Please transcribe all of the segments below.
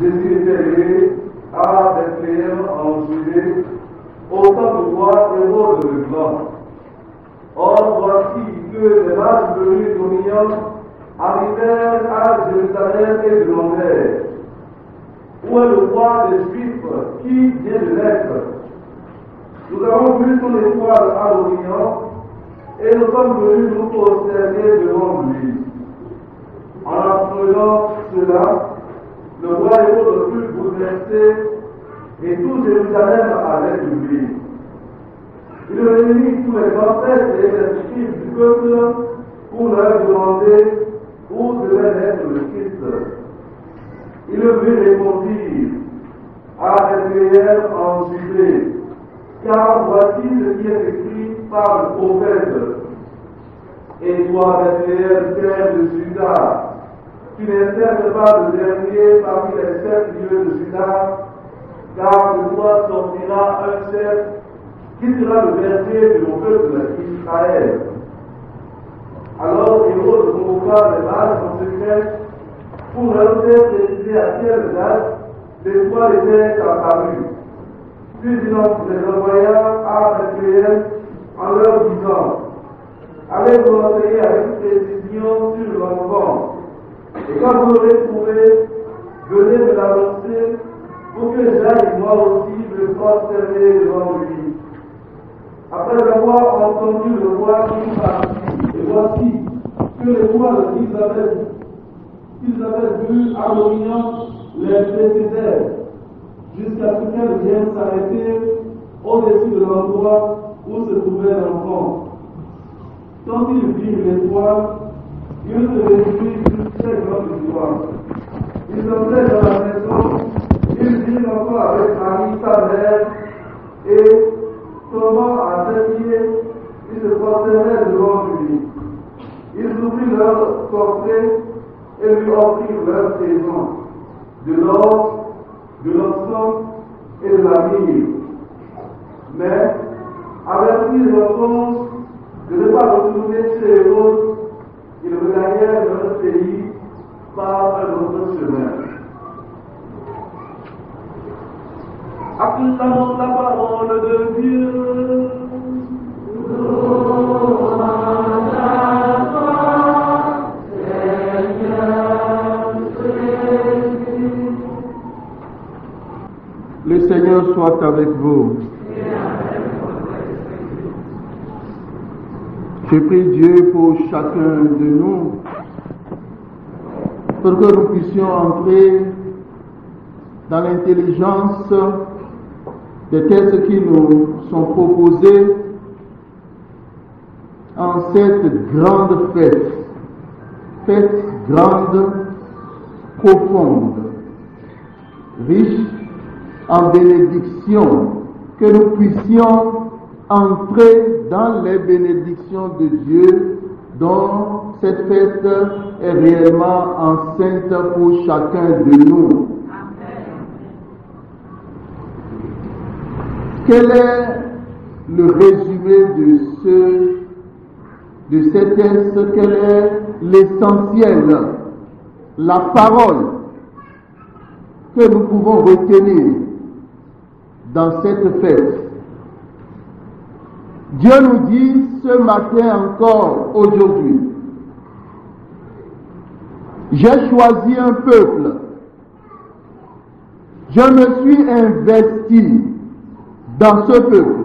Jésus était né à Bethléem en Judée, au temps de roi Hérode le Grand. Or, voici que les mages venus d'Orient arrivèrent à Jérusalem et demandèrent: où est le roi des Juifs qui vient de naître? Nous avons vu son étoile à l'Orient et nous sommes venus nous prosterner devant lui. En apprenant cela, le roi Hérode fut bouleversé et tout Jérusalem avec lui. Il réunit tous les ancêtres et les scribes du peuple pour leur demander où devait naître le Christ. Il lui répondit: à Bethléem en Judée, car voici ce qui est écrit par le prophète. Et toi, Bethléem, terre de Juda, tu n'es certes pas le dernier parmi les 7 lieux de Juda, car de toi sortira un chef qui sera le berger de mon peuple Israël. Alors Hérode convoqua les mages en secret pour leur faire préciser à quelle date l'étoile était apparue. Puis il les envoya à Bethléem en leur disant: allez vous renseigner avec précision sur l'enfant. Et quand vous l'aurez trouvé, venez me l'annoncer pour que j'aille moi aussi me prosterner devant lui. Après avoir entendu le roi qui partit, et voici que l'étoile qu'ils avaient vue à l'Orient les précédait, jusqu'à ce qu'elle vienne s'arrêter au-dessus de l'endroit où se trouvait l'enfant. Quand ils virent l'étoile, ils se réjouirent d'une très grande joie. Ils entraient dans la maison, ils virent l'enfant avec Marie, sa mère, et tombant à ses pieds, ils se prosternaient devant lui. Ils ouvrirent leur coffret et lui offrirent leur présent, de l'or, de l'encens et de la myrrhe. Mais, avertis l'enfance de ne pas retourner chez Hérode, ils regagnèrent leur pays par un autre chemin. Acclamons la parole de Dieu. Le Seigneur soit avec vous. Je prie Dieu pour chacun de nous, pour que nous puissions entrer dans l'intelligence des textes qui nous sont proposés en cette grande fête grande, profonde, riche en bénédictions, que nous puissions entrer dans les bénédictions de Dieu, dont cette fête est réellement enceinte pour chacun de nous. Amen. Quel est le résumé de ces textes? Quel est l'essentiel, la parole que nous pouvons retenir dans cette fête? Dieu nous dit ce matin encore, aujourd'hui: j'ai choisi un peuple, je me suis investi dans ce peuple,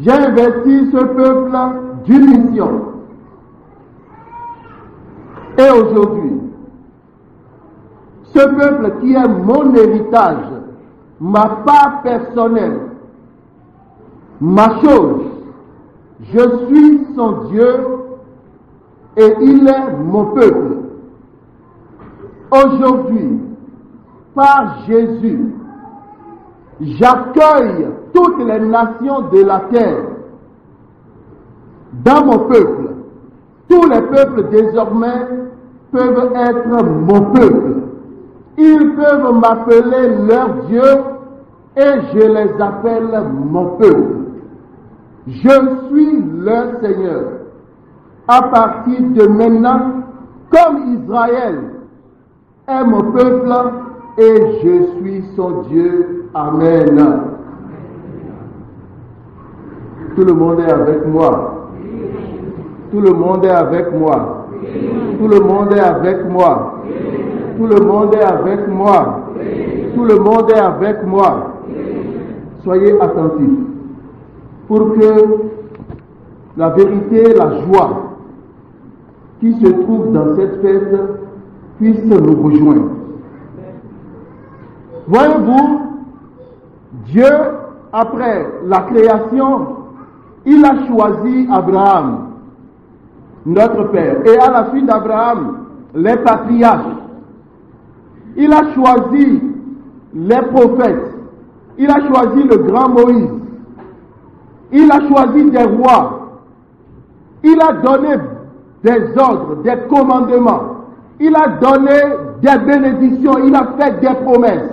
j'ai investi ce peuple d'une mission. Et aujourd'hui, ce peuple qui est mon héritage, ma part personnelle, ma chose, je suis son Dieu et il est mon peuple. Aujourd'hui, par Jésus, j'accueille toutes les nations de la terre dans mon peuple. Tous les peuples désormais peuvent être mon peuple. Ils peuvent m'appeler leur Dieu et je les appelle mon peuple. Je suis leur Seigneur. À partir de maintenant, comme Israël est mon peuple, et je suis son Dieu. Amen. Tout le monde est avec moi. Tout le monde est avec moi. Tout le monde est avec moi. Tout le monde est avec moi. Tout le monde est avec moi. Soyez attentifs pour que la vérité, la joie qui se trouve dans cette fête puisse nous rejoindre. Voyez-vous, Dieu, après la création, il a choisi Abraham, notre père, et à la suite d'Abraham, les patriarches. Il a choisi les prophètes. Il a choisi le grand Moïse. Il a choisi des rois. Il a donné des ordres, des commandements. Il a donné des bénédictions. Il a fait des promesses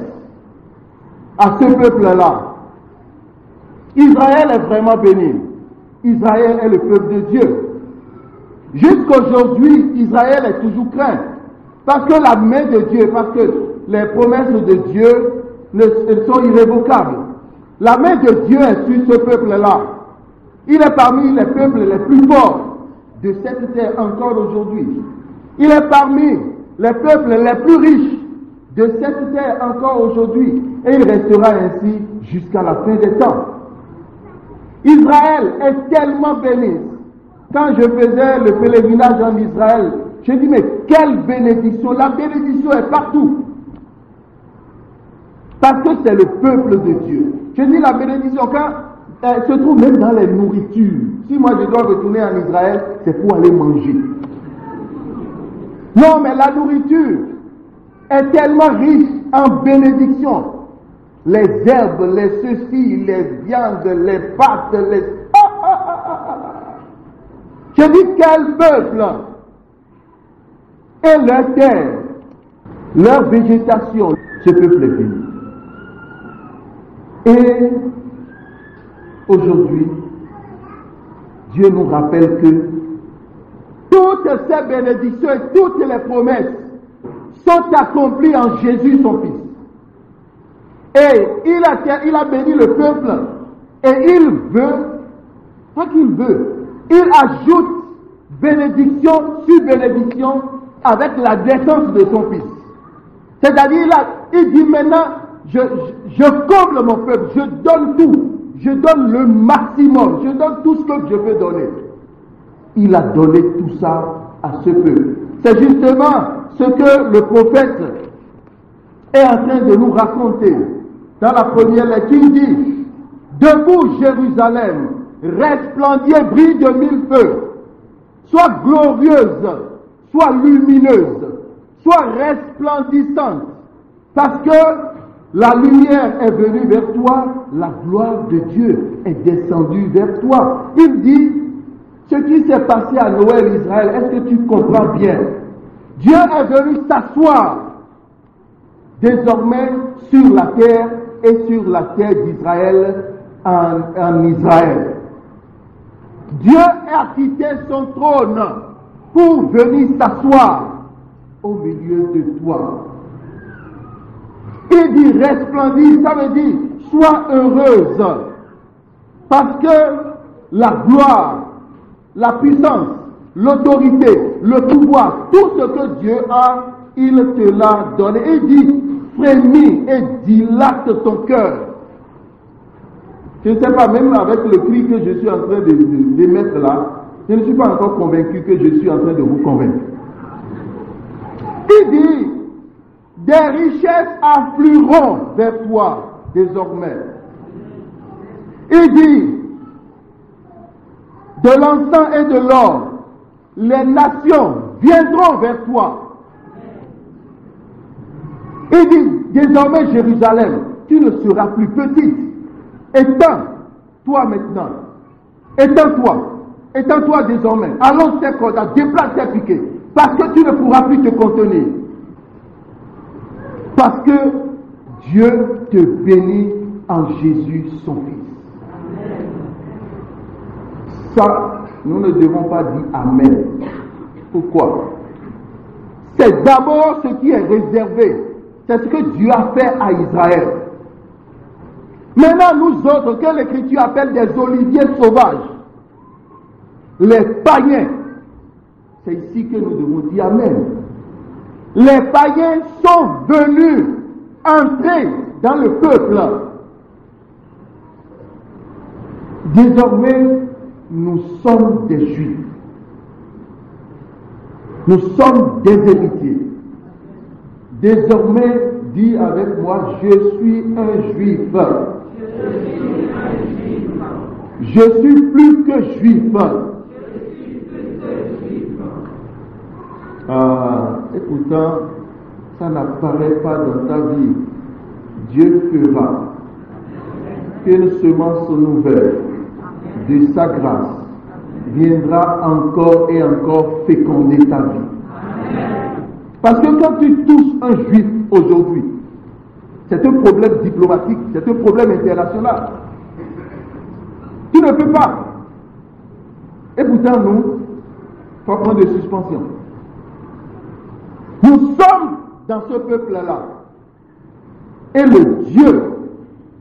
à ce peuple-là. Israël est vraiment béni. Israël est le peuple de Dieu. Jusqu'aujourd'hui, Israël est toujours craint. Parce que la main de Dieu, parce que les promesses de Dieu sont irrévocables. La main de Dieu est sur ce peuple-là. Il est parmi les peuples les plus forts de cette terre encore aujourd'hui. Il est parmi les peuples les plus riches de cette terre encore aujourd'hui. Et il restera ainsi jusqu'à la fin des temps. Israël est tellement béni. Quand je faisais le pèlerinage en Israël, je dis mais quelle bénédiction! La bénédiction est partout. Parce que c'est le peuple de Dieu. Je dis la bénédiction quand elle se trouve même dans les nourritures. Si moi je dois retourner en Israël, c'est pour aller manger. Non, mais la nourriture est tellement riche en bénédiction. Les herbes, les ceci, les viandes, les pâtes, les... Je dis quel peuple! Et leur terre, leur végétation, ce peuple est béni. Et aujourd'hui, Dieu nous rappelle que toutes ces bénédictions et toutes les promesses sont accomplies en Jésus son Fils. Et il a béni le peuple et il veut, pas qu'il veut, il ajoute bénédiction sur bénédiction avec la naissance de son Fils. C'est-à-dire, il dit maintenant, je comble mon peuple, je donne tout, je donne le maximum, je donne tout ce que je peux donner. Il a donné tout ça à ce peuple. C'est justement ce que le prophète est en train de nous raconter dans la première lettre. Il dit, debout Jérusalem, resplendiez, brille de mille feux, sois glorieuse, sois lumineuse, sois resplendissante, parce que la lumière est venue vers toi, la gloire de Dieu est descendue vers toi. Il dit, ce qui s'est passé à Noël Israël, est-ce que tu comprends bien? Dieu est venu s'asseoir désormais sur la terre et sur la terre d'Israël en Israël. Dieu a quitté son trône pour venir s'asseoir au milieu de toi. Il dit resplendis, ça veut dire sois heureuse, parce que la gloire, la puissance, l'autorité, le pouvoir, tout ce que Dieu a, il te l'a donné. Il dit frémis et dilate ton cœur. Je ne sais pas, même avec le cri que je suis en train d'émettre là, je ne suis pas encore convaincu que je suis en train de vous convaincre. Il dit, des richesses afflueront vers toi désormais. Il dit, de l'encens et de l'or, les nations viendront vers toi. Il dit, désormais Jérusalem, tu ne seras plus petite. Étends-toi maintenant. Étends-toi désormais. Allons tes cordes, déplace tes piquets. Parce que tu ne pourras plus te contenir. Parce que Dieu te bénit en Jésus son Fils. Ça, nous ne devons pas dire Amen. Pourquoi? C'est d'abord ce qui est réservé C'est ce que Dieu a fait à Israël. Maintenant, nous autres, que l'Écriture appelle des oliviers sauvages, les païens, c'est ici que nous devons dire Amen. Les païens sont venus entrer dans le peuple. Désormais, nous sommes des Juifs. Nous sommes des héritiers. Désormais, dis avec moi, je suis un Juif. Je suis plus que Juif. Et pourtant, ça n'apparaît pas dans ta vie. Dieu fera qu'une semence nouvelle de sa grâce viendra encore et encore féconder ta vie. Parce que quand tu touches un juif aujourd'hui, c'est un problème diplomatique, c'est un problème international. Tu ne peux pas. Et pourtant, nous, il faut prendre des suspensions. Nous sommes dans ce peuple-là. Et le Dieu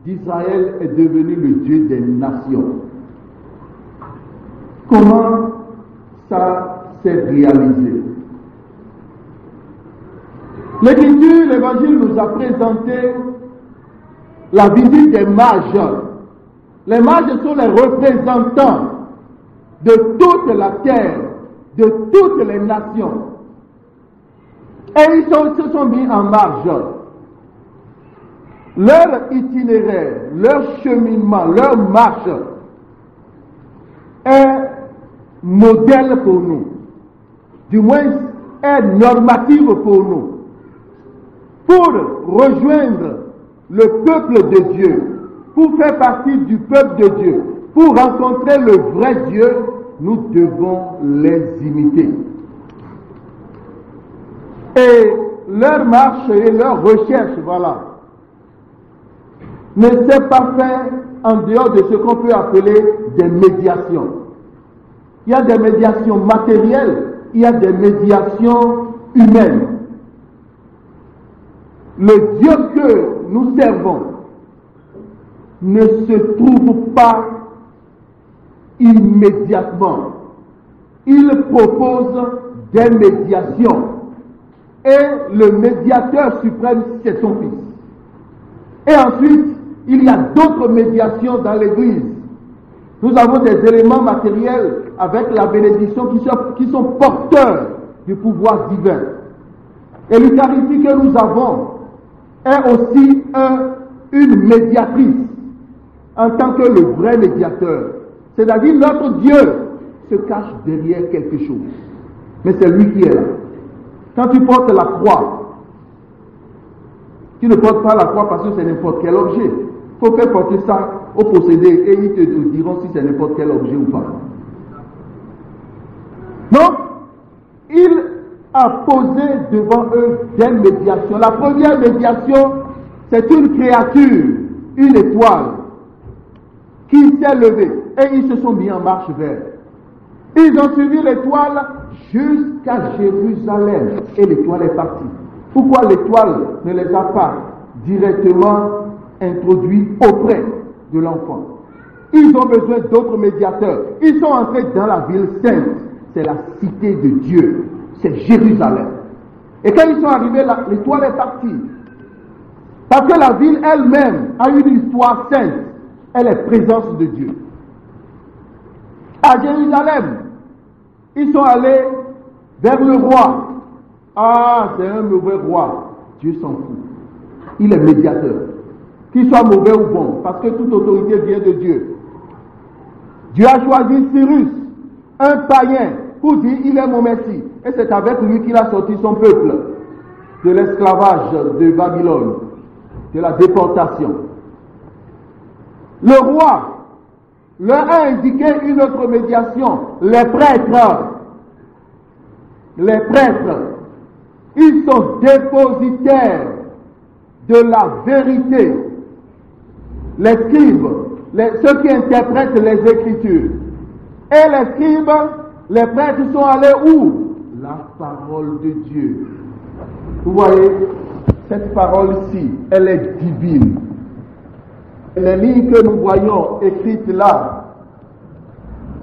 d'Israël est devenu le Dieu des nations. Comment ça s'est réalisé? L'Écriture, l'Évangile nous a présenté la visite des mages. Les mages sont les représentants de toute la terre, de toutes les nations. Et ils se sont mis en marche. Leur itinéraire, leur cheminement, leur marche est modèle pour nous. Du moins, est normative pour nous. Pour rejoindre le peuple de Dieu, pour faire partie du peuple de Dieu, pour rencontrer le vrai Dieu, nous devons les imiter. Et leur marche et leur recherche, voilà, ne s'est pas fait en dehors de ce qu'on peut appeler des médiations. Il y a des médiations matérielles, il y a des médiations humaines. Le Dieu que nous servons ne se trouve pas immédiatement. Il propose des médiations. Et le médiateur suprême, c'est son Fils. Et ensuite, il y a d'autres médiations dans l'Église. Nous avons des éléments matériels avec la bénédiction qui sont porteurs du pouvoir divin. Et l'Eucharistie que nous avons est aussi une médiatrice en tant que le vrai médiateur. C'est-à-dire notre Dieu se cache derrière quelque chose. Mais c'est lui qui est là. Quand tu portes la croix, tu ne portes pas la croix parce que c'est n'importe quel objet. Il faut faire porter ça au possédé et ils te diront si c'est n'importe quel objet ou pas. Donc, il a posé devant eux des médiations. La première médiation, c'est une créature, une étoile, qui s'est levée et ils se sont mis en marche vers. Ils ont suivi l'étoile jusqu'à Jérusalem et l'étoile est partie. Pourquoi l'étoile ne les a pas directement introduits auprès de l'enfant? Ils ont besoin d'autres médiateurs. Ils sont entrés dans la ville sainte. C'est la cité de Dieu. C'est Jérusalem. Et quand ils sont arrivés là, l'étoile est partie. Parce que la ville elle-même a une histoire sainte. Elle est présence de Dieu. À Jérusalem, ils sont allés vers le roi. Ah, c'est un mauvais roi. Dieu s'en fout. Il est médiateur. Qu'il soit mauvais ou bon, parce que toute autorité vient de Dieu. Dieu a choisi Cyrus, un païen, pour dire il est mon Messie. Et c'est avec lui qu'il a sorti son peuple de l'esclavage de Babylone, de la déportation. Le roi leur a indiqué une autre médiation, les prêtres. Les prêtres, ils sont dépositaires de la vérité. Les scribes, ceux qui interprètent les Écritures. Et les scribes, les prêtres sont allés où? La parole de Dieu. Vous voyez, cette parole-ci, elle est divine. Les lignes que nous voyons écrites là,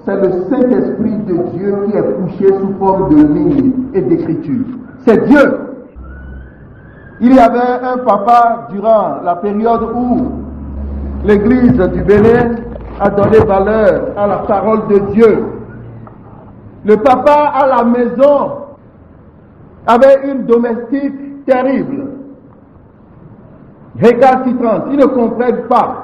c'est le Saint-Esprit de Dieu qui est couché sous forme de lignes et d'écriture. C'est Dieu. Il y avait un papa durant la période où l'Église du Bénin a donné valeur à la parole de Dieu. Le papa à la maison avait une domestique terrible, récalcitrante, il ne comprenait pas.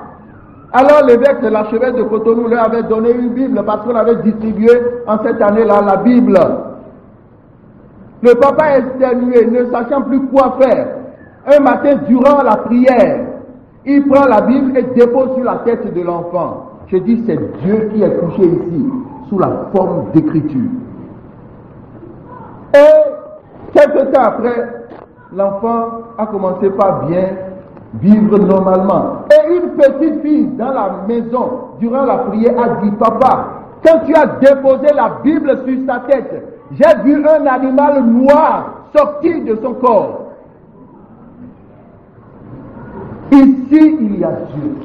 Alors l'évêque de l'archevêque de Cotonou leur avait donné une Bible parce qu'on avait distribué en cette année-là la Bible. Le papa exténué, ne sachant plus quoi faire, un matin durant la prière, il prend la Bible et dépose sur la tête de l'enfant. Je dis, c'est Dieu qui est couché ici, sous la forme d'écriture. Et quelques temps après, l'enfant a commencé par bien vivre normalement. Et une petite fille dans la maison, durant la prière, a dit, papa, quand tu as déposé la Bible sur sa tête, j'ai vu un animal noir sortir de son corps. Ici, il y a Dieu.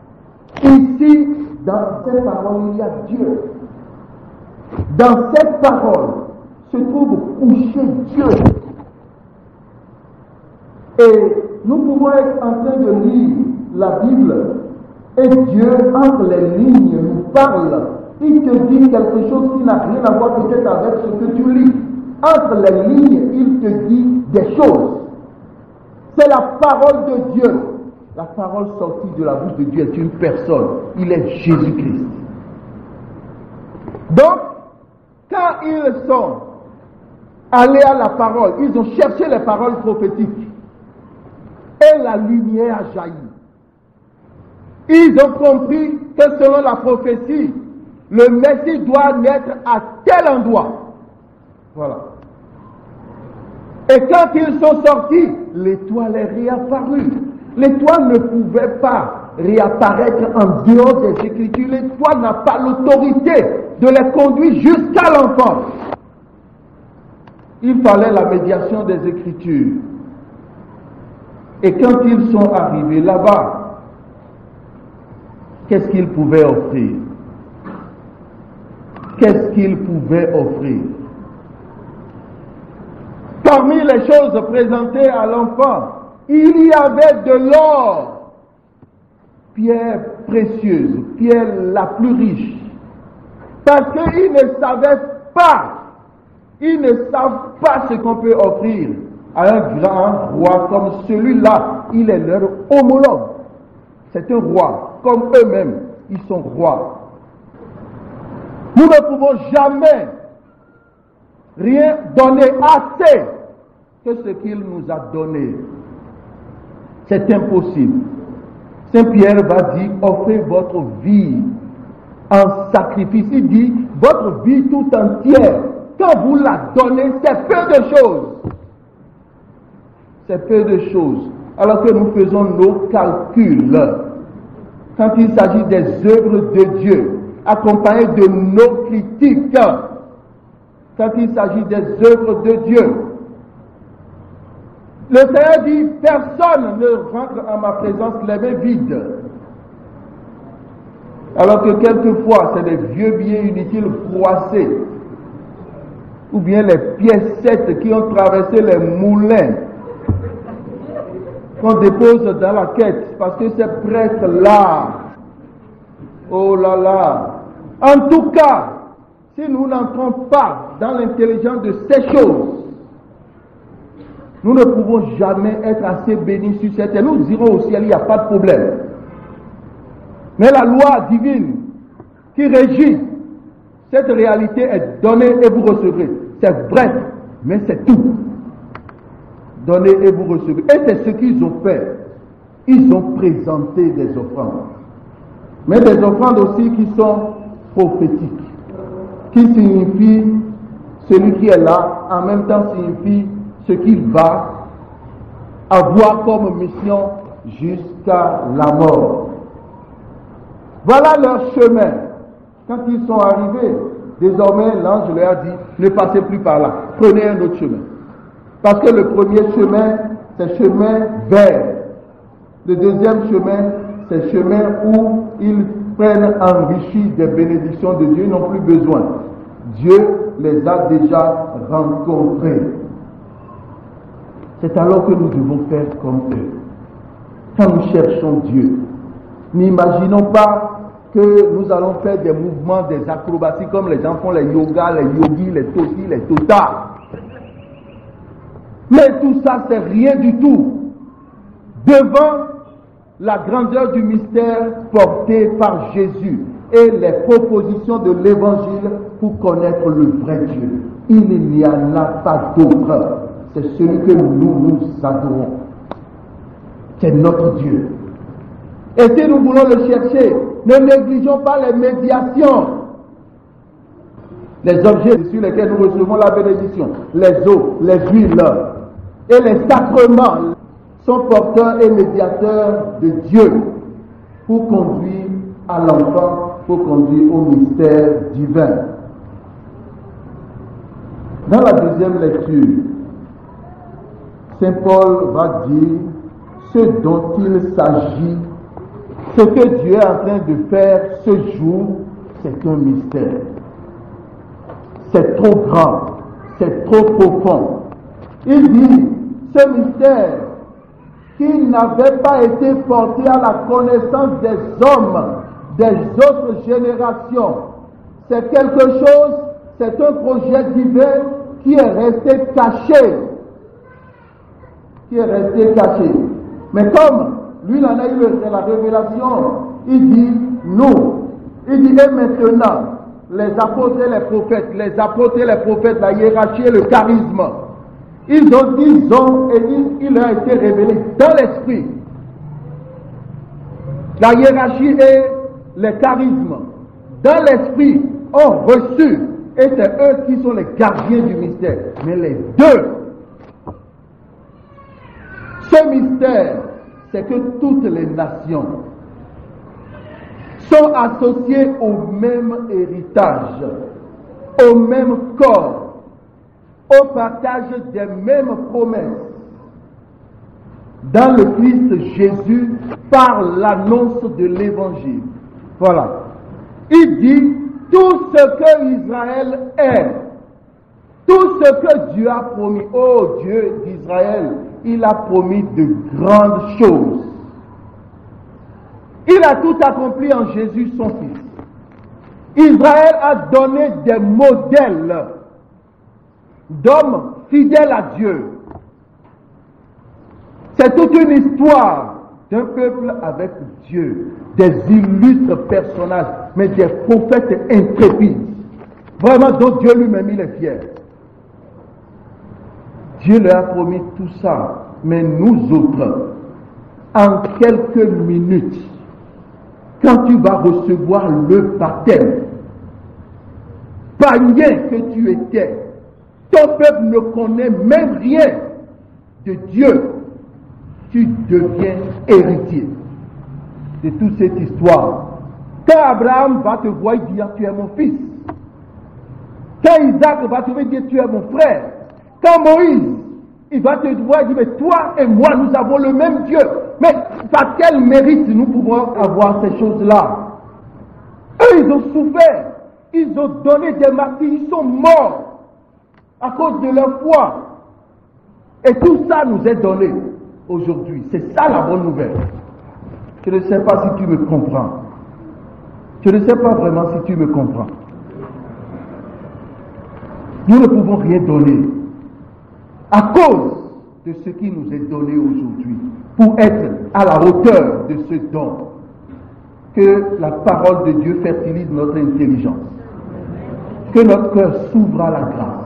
Ici, dans cette parole, il y a Dieu. Dans cette parole se trouve couché Dieu. Et nous pouvons être en train de lire la Bible et Dieu, entre les lignes, nous parle. Il te dit quelque chose qui n'a rien à voir peut-être avec ce que tu lis. Entre les lignes, il te dit des choses. C'est la parole de Dieu. La parole sortie de la bouche de Dieu est une personne. Il est Jésus-Christ. Donc, quand ils sont allés à la parole, ils ont cherché les paroles prophétiques. Et la lumière a jailli. Ils ont compris que selon la prophétie, le Messie doit naître à tel endroit. Voilà. Et quand ils sont sortis, l'étoile est réapparue. L'étoile ne pouvait pas réapparaître en dehors des Écritures. L'étoile n'a pas l'autorité de les conduire jusqu'à l'enfant. Il fallait la médiation des Écritures. Et quand ils sont arrivés là-bas, qu'est-ce qu'ils pouvaient offrir? Qu'est-ce qu'ils pouvaient offrir? Parmi les choses présentées à l'enfant, il y avait de l'or, pierre précieuse, pierre la plus riche. Parce qu'ils ne savaient pas, ils ne savent pas ce qu'on peut offrir à un grand roi comme celui-là. Il est leur homologue. C'est un roi, comme eux-mêmes, ils sont rois. Nous ne pouvons jamais rien donner assez que ce qu'il nous a donné. C'est impossible. Saint Pierre va dire, offrez votre vie en sacrifice. Il dit, votre vie tout entière, quand vous la donnez, c'est peu de choses. C'est peu de choses. Alors que nous faisons nos calculs, quand il s'agit des œuvres de Dieu, accompagnées de nos critiques, quand il s'agit des œuvres de Dieu, le Seigneur dit, personne ne rentre en ma présence les mains vides. Alors que quelquefois, c'est des vieux billets inutiles froissés, ou bien les piécettes qui ont traversé les moulins, qu'on dépose dans la quête, parce que ces prêtres-là, oh là là, en tout cas, si nous n'entrons pas dans l'intelligence de ces choses, nous ne pouvons jamais être assez bénis sur cette terre. Nous irons au ciel, il n'y a pas de problème. Mais la loi divine qui régit cette réalité est donnée et vous recevrez. C'est vrai, mais c'est tout. Donnez et vous recevrez. Et c'est ce qu'ils ont fait. Ils ont présenté des offrandes. Mais des offrandes aussi qui sont prophétiques. Qui signifient celui qui est là, en même temps signifie ce qu'il va avoir comme mission jusqu'à la mort. Voilà leur chemin. Quand ils sont arrivés, désormais l'ange leur a dit, ne passez plus par là, prenez un autre chemin. Parce que le premier chemin c'est chemin vers. Le deuxième chemin, c'est chemin où ils prennent enrichis des bénédictions de Dieu, ils n'ont plus besoin. Dieu les a déjà rencontrés. C'est alors que nous devons faire comme eux. Quand nous cherchons Dieu, n'imaginons pas que nous allons faire des mouvements, des acrobaties comme les gens font les yogas, les yogis, les tosis, les totas. Mais tout ça, c'est rien du tout devant la grandeur du mystère porté par Jésus et les propositions de l'évangile pour connaître le vrai Dieu. Il n'y en a pas d'autre. C'est celui que nous adorons. C'est notre Dieu. Et si nous voulons le chercher, ne négligeons pas les médiations. Les objets sur lesquels nous recevons la bénédiction, les eaux, les huiles et les sacrements sont porteurs et médiateurs de Dieu pour conduire à l'enfant, pour conduire au mystère divin. Dans la deuxième lecture, Saint Paul va dire ce dont il s'agit, ce que Dieu est en train de faire ce jour, c'est un mystère. C'est trop grand, c'est trop profond. Il dit, ce mystère qui n'avait pas été porté à la connaissance des hommes, des autres générations, c'est quelque chose, c'est un projet divin qui est resté caché. Qui est resté caché. Mais comme lui, il en a eu la révélation, il dit, nous, il dit, et maintenant, les apôtres et les prophètes, la hiérarchie et le charisme, il a été révélé dans l'esprit. La hiérarchie et les charismes, dans l'esprit, ont reçu, et c'est eux qui sont les gardiens du mystère. Mais les deux, ce mystère, c'est que toutes les nations sont associées au même héritage, au même corps, au partage des mêmes promesses dans le Christ Jésus par l'annonce de l'Évangile. Voilà. Il dit tout ce que Israël est, tout ce que Dieu a promis. Oh Dieu d'Israël, il a promis de grandes choses. Il a tout accompli en Jésus son Fils. Israël a donné des modèles d'hommes fidèles à Dieu. C'est toute une histoire d'un peuple avec Dieu, des illustres personnages, mais des prophètes intrépides. Vraiment, dont Dieu lui-même, il est fier. Dieu leur a promis tout ça, mais nous autres, en quelques minutes, quand tu vas recevoir le baptême, païen que tu étais, ton peuple ne connaît même rien de Dieu, tu deviens héritier de toute cette histoire. Quand Abraham va te voir, il dit, tu es mon fils. Quand Isaac va te voir, il dit, tu es mon frère. Quand Moïse, il va te voir, il dit, mais toi et moi, nous avons le même Dieu. Mais par quel mérite nous pouvons avoir ces choses-là? Eux, ils ont souffert. Ils ont donné des martyrs. Ils sont morts à cause de leur foi. Et tout ça nous est donné aujourd'hui. C'est ça la bonne nouvelle. Je ne sais pas si tu me comprends. Je ne sais pas vraiment si tu me comprends. Nous ne pouvons rien donner à cause de ce qui nous est donné aujourd'hui pour être à la hauteur de ce don. Que la parole de Dieu fertilise notre intelligence. Que notre cœur s'ouvre à la grâce.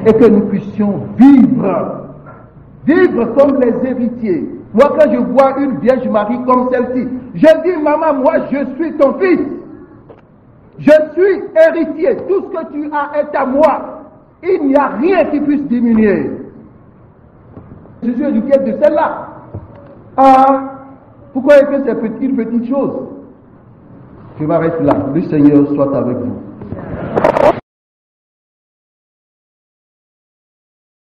Et que nous puissions vivre comme les héritiers. Moi, quand je vois une Vierge Marie comme celle-ci, je dis, maman, moi, je suis ton fils. Je suis héritier. Tout ce que tu as est à moi. Il n'y a rien qui puisse diminuer. Je suis éduqué de celle-là. Ah, pourquoi est-ce que c'est une petite chose? Je m'arrête là. Le Seigneur soit avec vous.